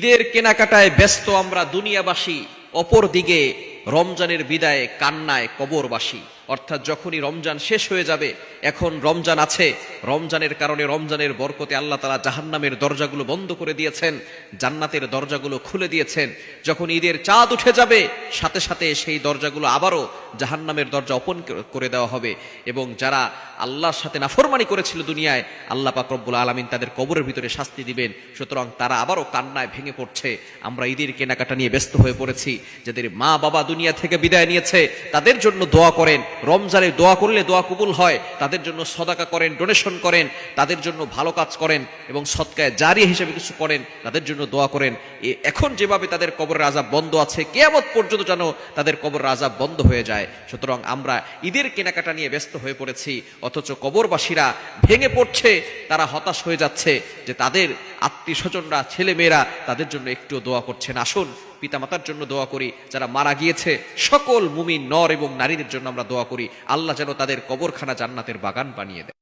ঈদের কেনাকাটায় ব্যস্ত আমরা দুনিয়াবাসী, অপরদিকে রমজানের বিদায়ে কান্নায় কবরবাসী। অর্থাৎ যখনই রমজান শেষ হয়ে যাবে, এখন রমজান আছে, রমজানের কারণে রমজানের বরকতে আল্লাহ তাআলা জাহান্নামের দরজাগুলো বন্ধ করে দিয়েছেন, জান্নাতের দরজাগুলো খুলে দিয়েছেন। যখন ঈদের চাঁদ উঠে যাবে, সাথে সাথে সেই দরজাগুলো আবারও জাহান্নামের দরজা ওপেন করে দেওয়া হবে, এবং যারা আল্লাহর সাথে নাফরমানি করেছিল দুনিয়ায়, আল্লাহ পাক রব্বুল আলামিন তাদের কবরের ভিতরে শাস্তি দিবেন। সুতরাং তারা আবারও কান্নায় ভেঙে পড়ছে। আমরা ঈদের কেনাকাটা নিয়ে ব্যস্ত হয়ে পড়েছি। যাদের মা বাবা দুনিয়া থেকে বিদায় নিয়েছে, তাদের জন্য দোয়া করেন। রমজানে দোয়া করলে দোয়া কবুল হয়। তাদের জন্য সদাকা করেন, ডোনেশন করেন, তাদের জন্য ভালো কাজ করেন এবং সদকায়ে জারিয়া হিসেবে কিছু করেন, তাদের জন্য দোয়া করেন। এখন যেভাবে তাদের কবরের আযাব বন্ধ আছে, কিয়ামত পর্যন্ত যেন তাদের কবরের আযাব বন্ধ হয়ে যায়। সুতরাং আমরা ঈদের কেনাকাটা নিয়ে ব্যস্ত হয়ে পড়েছি, অথচ কবরবাসীরা ভেঙে পড়ছে, তারা হতাশ হয়ে যাচ্ছে যে তাদের আত্মীয় স্বজনরা, ছেলে মেয়েরা তাদের জন্য একটুও দোয়া করছেন। আসুন পিতামাতার জন্য দোয়া করি, যারা মারা গিয়েছে সকল মুমিন নর এবং নারীদের জন্য আমরা দোয়া করি, আল্লাহ যেন তাদের কবরখানা জান্নাতের বাগান বানিয়ে দেয়।